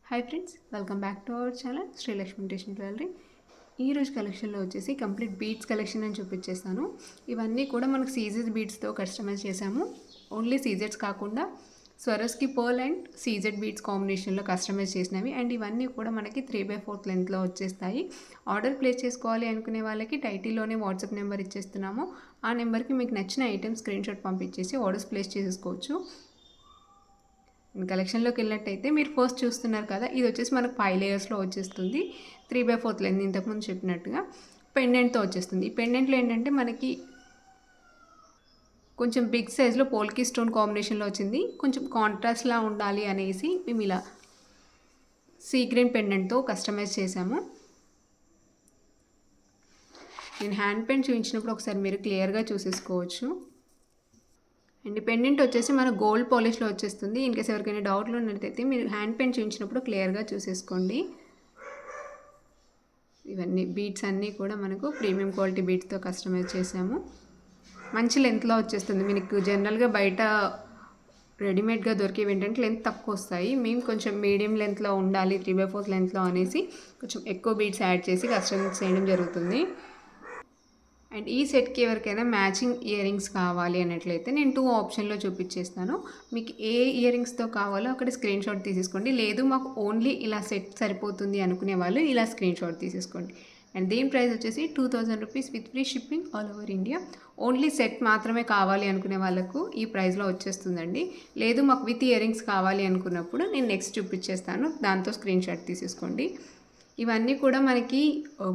Hi friends, welcome back to our channel Srilakshmi traditional jewellery. ఈరోజు కలెక్షన్లో వచ్చేసి కంప్లీట్ బీడ్స్ కలెక్షన్ అని చూపించేస్తాను. ఇవన్నీ కూడా మనకు సీజెడ్ బీడ్స్తో కస్టమైజ్ చేశాము. ఓన్లీ సీజెడ్స్ కాకుండా స్వరస్కి పర్ల్ అండ్ సీజెడ్ బీడ్స్ కాంబినేషన్లో కస్టమైజ్ చేసినవి. అండ్ ఇవన్నీ కూడా మనకి 3/4 లెంత్లో వచ్చేస్తాయి. ఆర్డర్ ప్లేస్ చేసుకోవాలి అనుకునే వాళ్ళకి టైటిల్లోనే వాట్సాప్ నెంబర్ ఇచ్చేస్తున్నాము. ఆ నెంబర్కి మీకు నచ్చిన ఐటెం స్క్రీన్షాట్ పంపించేసి ఆర్డర్స్ ప్లేస్ చేసేసుకోవచ్చు. కలెక్షన్లోకి వెళ్ళినట్టయితే మీరు ఫస్ట్ చూస్తున్నారు కదా, ఇది వచ్చేసి మనకు 5 లేయర్స్లో వచ్చేస్తుంది. 3/4 లెంత్ ఇంతకుముందు చెప్పినట్టుగా పెండెంట్తో వచ్చేస్తుంది. ఈ పెండెంట్లో ఏంటంటే మనకి కొంచెం బిగ్ సైజ్లో పోల్కి స్టోన్ కాంబినేషన్లో వచ్చింది. కొంచెం కాంట్రాస్ట్లా ఉండాలి అనేసి మేము ఇలా సీ గ్రీన్ పెండెంట్తో కస్టమైజ్ చేసాము. నేను హ్యాండ్ పెయింట్ చూపించినప్పుడు ఒకసారి మీరు క్లియర్గా చూసేసుకోవచ్చు. అండ్ పెండెంట్ వచ్చేసి మన గోల్డ్ పాలిష్లో వచ్చేస్తుంది. ఇన్కేస్ ఎవరికైనా డౌట్లు ఉన్నట్టయితే మీరు హ్యాండ్ పెయింట్ చూపించినప్పుడు క్లియర్గా చూసేసుకోండి. ఇవన్నీ బీడ్స్ అన్నీ కూడా మనకు ప్రీమియం క్వాలిటీ బీడ్స్తో కస్టమైజ్ చేసాము. మంచి లెంత్లో వచ్చేస్తుంది. మీకు జనరల్గా బయట రెడీమేడ్గా దొరికేవి ఏంటంటే లెంత్ తక్కువ వస్తాయి. మేము కొంచెం మీడియం లెంత్లో ఉండాలి, 3/4 లెంత్లో అనేసి కొంచెం ఎక్కువ బీడ్స్ యాడ్ చేసి కస్టమైజ్ చేయడం జరుగుతుంది. అండ్ ఈ సెట్కి ఎవరికైనా మ్యాచింగ్ ఇయర్ రింగ్స్ కావాలి అన్నట్లయితే నేను 2 ఆప్షన్లో చూపించేస్తాను. మీకు ఏ ఇయర్ రింగ్స్తో కావాలో అక్కడ స్క్రీన్ షాట్ తీసేసుకోండి. లేదు మాకు ఓన్లీ ఇలా సెట్ సరిపోతుంది అనుకునే వాళ్ళు ఇలా స్క్రీన్ షాట్ తీసేసుకోండి. అండ్ దీని ప్రైస్ వచ్చేసి 2000 rupees with free shipping all over India. Only set మాత్రమే కావాలి అనుకునే వాళ్ళకు ఈ ప్రైస్లో వచ్చేస్తుందండి. లేదు మాకు విత్ ఇయర్ రింగ్స్ కావాలి అనుకున్నప్పుడు నేను నెక్స్ట్ చూపించేస్తాను, దాంతో స్క్రీన్ షాట్ తీసేసుకోండి. ఇవన్నీ కూడా మనకి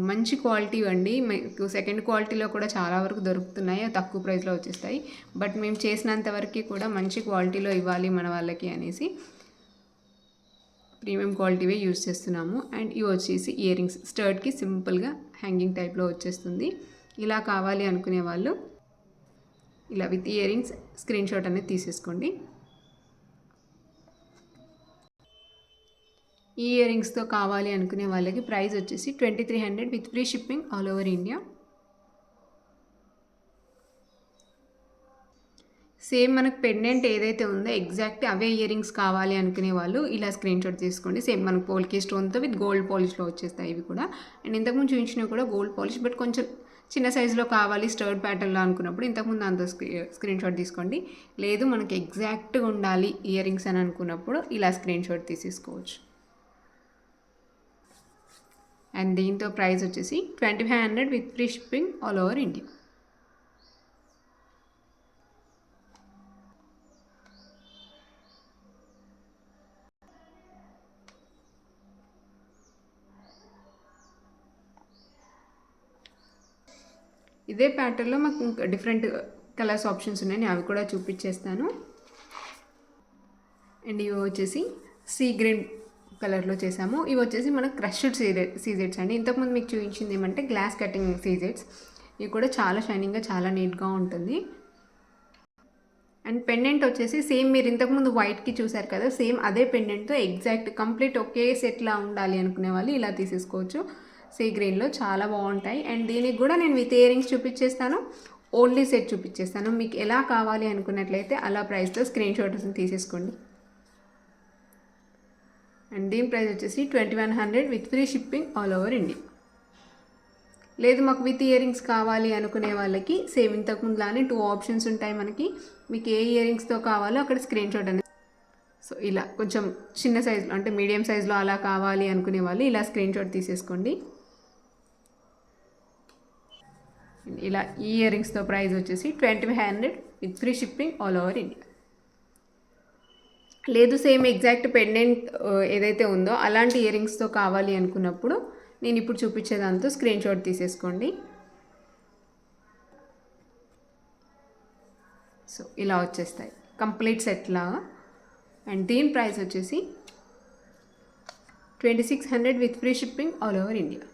మంచి క్వాలిటీ అండి. మీకు సెకండ్ క్వాలిటీలో కూడా చాలా వరకు దొరుకుతున్నాయి, తక్కువ ప్రైస్లో వచ్చేస్తాయి. బట్ మేము చేసినంత వరకు కూడా మంచి క్వాలిటీలో ఇవ్వాలి మన వాళ్ళకి అనేసి ప్రీమియం క్వాలిటీవే యూజ్ చేస్తున్నాము. అండ్ ఇవి వచ్చేసి ఇయర్ రింగ్స్ స్టర్ట్కి సింపుల్గా హ్యాంగింగ్ టైప్లో వచ్చేస్తుంది. ఇలా కావాలి అనుకునే వాళ్ళు ఇలా with ear rings screen shot అనేది తీసేసుకోండి. ఈ ఇయర్ రింగ్స్తో కావాలి అనుకునే వాళ్ళకి ప్రైస్ వచ్చేసి 2300 with free shipping all over India. Same మనకు పెండెంట్ ఏదైతే ఉందో ఎగ్జాక్ట్ అవే ఇయర్ రింగ్స్ కావాలి అనుకునే వాళ్ళు ఇలా స్క్రీన్ షాట్ తీసుకోండి. సేమ్ మనకు పోల్కి స్టోన్తో విత్ గోల్డ్ పాలిష్లో వచ్చేస్తాయి ఇవి కూడా. అండ్ ఇంతకుముందు చూపించినవి కూడా గోల్డ్ పాలిష్, బట్ కొంచెం చిన్న సైజులో కావాలి స్టర్డ్ ప్యాటర్న్లో అనుకున్నప్పుడు ఇంతకుముందు అంత స్క్రీన్ షాట్ తీసుకోండి. లేదు మనకి ఎగ్జాక్ట్గా ఉండాలి ఇయర్ రింగ్స్ అని అనుకున్నప్పుడు ఇలా స్క్రీన్ షాట్ తీసేసుకోవచ్చు. అండ్ దీంతో ప్రైస్ వచ్చేసి 2500 with free shipping all over India. ఇదే ప్యాటర్న్లో మాకు ఇంకా డిఫరెంట్ కలర్స్ ఆప్షన్స్ ఉన్నాయి, అవి కూడా చూపించేస్తాను. అండ్ ఇవి వచ్చేసి సీ గ్రీన్ కలర్లో చేసాము. ఇవి వచ్చేసి మనకు క్రష్డ్ సీజెడ్స్ అండి. ఇంతకుముందు మీకు చూపించింది ఏమంటే గ్లాస్ కటింగ్ సీజెడ్స్. ఇవి కూడా చాలా షైనింగ్గా చాలా నీట్గా ఉంటుంది. అండ్ పెండెంట్ వచ్చేసి సేమ్ మీరు ఇంతకుముందు వైట్కి చూసారు కదా, సేమ్ అదే పెండెంట్తో ఎగ్జాక్ట్ కంప్లీట్ ఒకే సెట్లా ఉండాలి అనుకునే వాళ్ళు ఇలా తీసేసుకోవచ్చు. సీ గ్రీన్లో చాలా బాగుంటాయి. అండ్ దీనికి కూడా నేను విత్ ఇయర్ రింగ్స్ చూపించేస్తాను, ఓన్లీ సెట్ చూపించేస్తాను. మీకు ఎలా కావాలి అనుకున్నట్లయితే అలా ప్రైస్తో స్క్రీన్ షాట్స్ తీసేసుకోండి. అండ్ దీని ప్రైస్ వచ్చేసి 2100 with free shipping all over India. లేదు మాకు విత్ ఇయర్ రింగ్స్ కావాలి అనుకునే వాళ్ళకి సేమ్ ఇంతకుముందులానే 2 ఆప్షన్స్ ఉంటాయి మనకి. మీకు ఏ ఇయర్ రింగ్స్తో కావాలో అక్కడ స్క్రీన్ షాట్ అనేది సో ఇలా కొంచెం చిన్న సైజులో అంటే మీడియం సైజులో అలా కావాలి అనుకునే వాళ్ళు ఇలా స్క్రీన్ షాట్ తీసేసుకోండి. ఇలా ఈ ఇయర్ రింగ్స్తో ప్రైస్ వచ్చేసి 2500 with free shipping all over India. లేదు సేమ్ ఎగ్జాక్ట్ పెండెంట్ ఏదైతే ఉందో అలాంటి ఇయర్ రింగ్స్తో కావాలి అనుకున్నప్పుడు నేను ఇప్పుడు చూపించేదాంతో స్క్రీన్ షాట్ తీసేసుకోండి. సో ఇలా వచ్చేస్తాయి కంప్లీట్ సెట్లా. అండ్ దీని ప్రైస్ వచ్చేసి 2600 with free shipping all over India.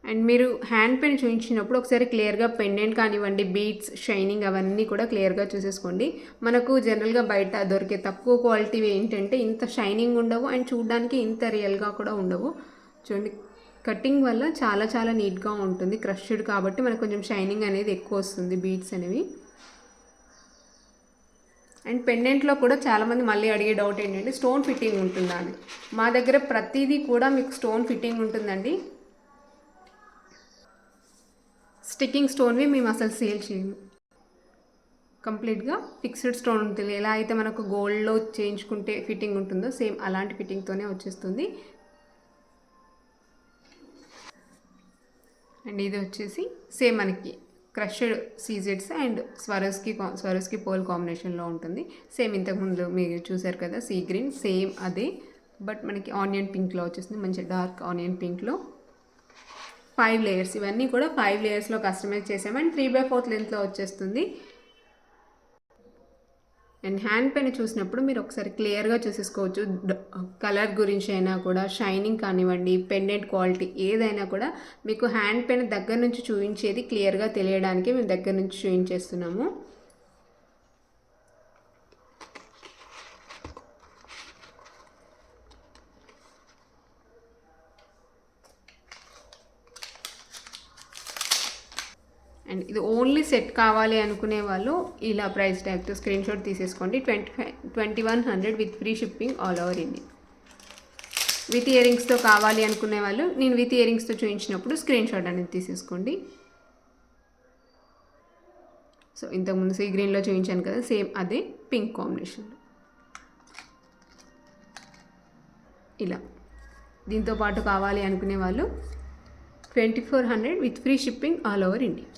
And మీరు హ్యాండ్ పెన్ చూపించినప్పుడు ఒకసారి క్లియర్గా పెండెంట్ కానివ్వండి, బీడ్స్ షైనింగ్ అవన్నీ కూడా క్లియర్గా చూసేసుకోండి. మనకు జనరల్గా బయట దొరికే తక్కువ క్వాలిటీ ఏంటంటే ఇంత షైనింగ్ ఉండవు అండ్ చూడడానికి ఇంత రియల్గా కూడా ఉండవు. చూడండి కటింగ్ వల్ల చాలా చాలా నీట్గా ఉంటుంది. క్రష్డ్ కాబట్టి మనకు కొంచెం షైనింగ్ అనేది ఎక్కువ వస్తుంది బీడ్స్ అనేవి. అండ్ పెండెంట్లో కూడా చాలామంది మళ్ళీ అడిగే డౌట్ ఏంటంటే స్టోన్ ఫిట్టింగ్ ఉంటుందా అని. మా దగ్గర ప్రతిదీ కూడా మీకు స్టోన్ ఫిట్టింగ్ ఉంటుందండి. స్టిక్కింగ్ స్టోన్వి మేము అసలు సేల్ చేయము. కంప్లీట్గా ఫిక్స్డ్ స్టోన్ ఉంటుంది. ఎలా అయితే మనకు గోల్డ్లో చేయించుకుంటే ఫిట్టింగ్ ఉంటుందో సేమ్ అలాంటి ఫిట్టింగ్తోనే వచ్చేస్తుంది. అండ్ ఇది వచ్చేసి సేమ్ మనకి క్రష్డ్ సీజెడ్స్ అండ్ స్వరస్కి పోల్ కాంబినేషన్లో ఉంటుంది. సేమ్ ఇంతకుముందు మీరు చూసారు కదా సీ గ్రీన్, సేమ్ అదే, బట్ మనకి ఆనియన్ పింక్లో వచ్చేస్తుంది. మంచి డార్క్ ఆనియన్ పింక్లో 5 లేయర్స్. ఇవన్నీ కూడా 5 లేయర్స్లో కస్టమైజ్ చేసాము. అండ్ 3/4 లెంత్లో వచ్చేస్తుంది. అండ్ హ్యాండ్ పైన చూసినప్పుడు మీరు ఒకసారి క్లియర్గా చూసేసుకోవచ్చు. కలర్ గురించి అయినా కూడా, షైనింగ్ కానివ్వండి, పెండెంట్ క్వాలిటీ ఏదైనా కూడా మీకు హ్యాండ్ పైన దగ్గర నుంచి చూపించేది క్లియర్గా తెలియడానికి మేము దగ్గర నుంచి చూపించేస్తున్నాము. అండ్ ఇది ఓన్లీ సెట్ కావాలి అనుకునే వాళ్ళు ఇలా ప్రైస్ ట్యాగ్తో స్క్రీన్ షాట్ తీసేసుకోండి. 2100 with free shipping all over India. With ఇయర్ రింగ్స్తో కావాలి అనుకునే వాళ్ళు నేను విత్ ఇయర్ రింగ్స్తో చూపించినప్పుడు స్క్రీన్ షాట్ అనేది తీసేసుకోండి. సో ఇంతకుముందు సీ గ్రీన్లో చూపించాను కదా, సేమ్ అదే పింక్ కాంబినేషన్లో ఇలా. దీంతో పాటు కావాలి అనుకునే వాళ్ళు 2400 with free shipping all over India.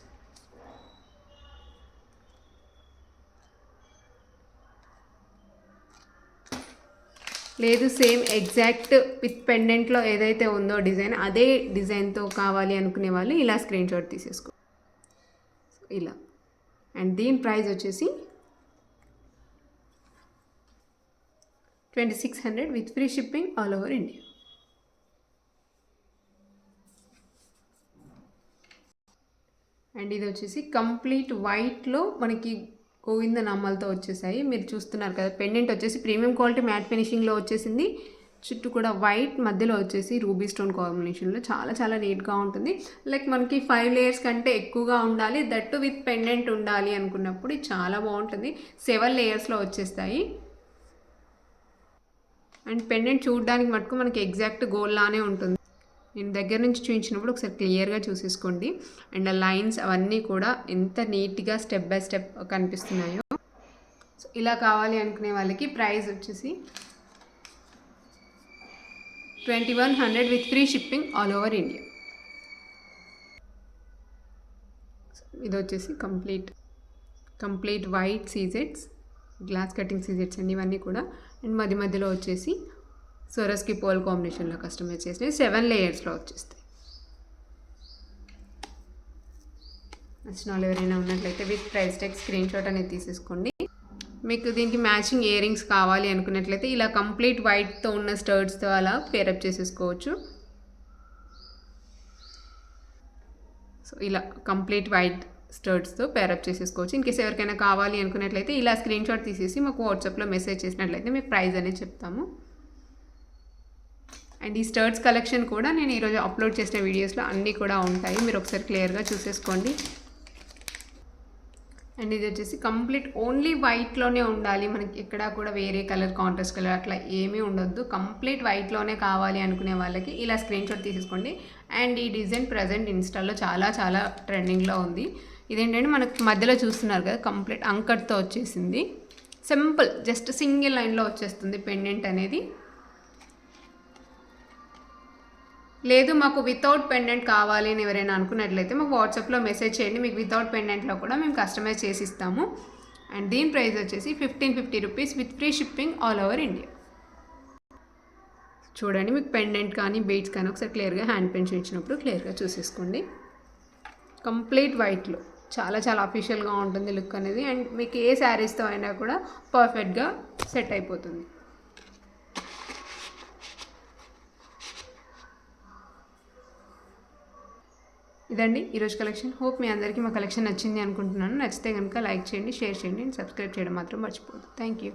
లేదు సేమ్ ఎగ్జాక్ట్ విత్ పెండెంట్లో ఏదైతే ఉందో డిజైన్ అదే డిజైన్తో కావాలి అనుకునే వాళ్ళు ఇలా స్క్రీన్ షాట్ తీసేసుకో ఇలా. అండ్ దీని ప్రైస్ వచ్చేసి 2600 with free shipping all over India. And ఇది వచ్చేసి కంప్లీట్ వైట్లో మనకి గోవింద నామాలతో వచ్చేసాయి. మీరు చూస్తున్నారు కదా, పెండెంట్ వచ్చేసి ప్రీమియం క్వాలిటీ మ్యాట్ ఫినిషింగ్లో వచ్చేసింది. చుట్టూ కూడా వైట్, మధ్యలో వచ్చేసి రూబీ స్టోన్ కాంబినేషన్లో చాలా చాలా నీట్గా ఉంటుంది. లైక్ మనకి 5 లేయర్స్ కంటే ఎక్కువగా ఉండాలి, దట్టు విత్ పెండెంట్ ఉండాలి అనుకున్నప్పుడు ఇది చాలా బాగుంటుంది. 7 లేయర్స్లో వచ్చేస్తాయి. అండ్ పెండెంట్ చూడడానికి మటుకు మనకి ఎగ్జాక్ట్ గోల్డ్ లానే ఉంటుంది. నేను దగ్గర నుంచి చూపించినప్పుడు ఒకసారి క్లియర్గా చూసేసుకోండి. అండ్ ఆ లైన్స్ అవన్నీ కూడా ఎంత నీట్గా స్టెప్ బై స్టెప్ కనిపిస్తున్నాయో. సో ఇలా కావాలి అనుకునే వాళ్ళకి ప్రైస్ వచ్చేసి 2100 with free shipping all over India. ఇది వచ్చేసి కంప్లీట్ వైట్ సీజెట్స్, గ్లాస్ కటింగ్ సీజెట్స్ అండి ఇవన్నీ కూడా. అండ్ మధ్యలో వచ్చేసి స్వరస్కి పోల్ కాంబినేషన్లో కస్టమైజ్ చేసినవి 7 లేయర్స్లో వచ్చేస్తాయి. నచ్చిన వాళ్ళు ఎవరైనా ఉన్నట్లయితే with price tag screen shot అనేది తీసేసుకోండి. మీకు దీనికి మ్యాచింగ్ ఇయర్ రింగ్స్ కావాలి అనుకున్నట్లయితే ఇలా కంప్లీట్ వైట్తో ఉన్న స్టర్డ్స్తో అలా పేరప్ చేసేసుకోవచ్చు. సో ఇలా కంప్లీట్ వైట్ స్టర్ట్స్తో పేరప్ చేసేసుకోవచ్చు. ఇన్కేస్ ఎవరికైనా కావాలి అనుకున్నట్లయితే ఇలా స్క్రీన్ షాట్ తీసేసి మాకు వాట్సాప్లో మెసేజ్ చేసినట్లయితే మీకు ప్రైస్ అనేది చెప్తాము. అండ్ ఈ స్టర్ట్స్ కలెక్షన్ కూడా నేను ఈరోజు అప్లోడ్ చేసిన వీడియోస్లో అన్నీ కూడా ఉంటాయి, మీరు ఒకసారి క్లియర్గా చూసేసుకోండి. అండ్ ఇది వచ్చేసి కంప్లీట్ ఓన్లీ వైట్లోనే ఉండాలి, మనకి ఎక్కడా కూడా వేరే కలర్ కాంట్రాస్ట్ కలర్ అట్లా ఏమీ ఉండొద్దు, కంప్లీట్ వైట్లోనే కావాలి అనుకునే వాళ్ళకి ఇలా స్క్రీన్ షాట్ తీసేసుకోండి. అండ్ ఈ డిజైన్ ప్రజెంట్ ఇన్స్టాలో చాలా చాలా ట్రెండింగ్లో ఉంది. ఇదేంటంటే మనకు మధ్యలో చూస్తున్నారు కదా, కంప్లీట్ అంకట్తో వచ్చేసింది. సింపుల్ జస్ట్ సింగిల్ లైన్లో వచ్చేస్తుంది పెండెంట్ అనేది. లేదు మాకు వితౌట్ పెండెంట్ కావాలి అని ఎవరైనా అనుకున్నట్లయితే మాకు వాట్సాప్లో మెసేజ్ చేయండి, మీకు వితౌట్ పెండెంట్లో కూడా మేము కస్టమైజ్ చేసి ఇస్తాము. అండ్ దీని ప్రైస్ వచ్చేసి 1550 rupees with free shipping all over India. చూడండి మీకు పెండెంట్ కానీ బీడ్స్ కానీ ఒకసారి క్లియర్గా హ్యాండ్ పెయింట్ ఇచ్చినప్పుడు క్లియర్గా చూసేసుకోండి. కంప్లీట్ వైట్లో చాలా చాలా అఫీషియల్గా ఉంటుంది లుక్ అనేది. అండ్ మీకు ఏ శారీస్తో అయినా కూడా పర్ఫెక్ట్గా సెట్ అయిపోతుంది. ఇదండి ఈరోజు కలెక్షన్. హోప్ మీ అందరికీ మా కలెక్షన్ నచ్చింది అనుకుంటున్నాను. నచ్చితే కనుక లైక్ చేయండి, షేర్ చేయండి అండ్ సబ్స్క్రైబ్ చేయడం మాత్రం మర్చిపోవద్దు. Thank you.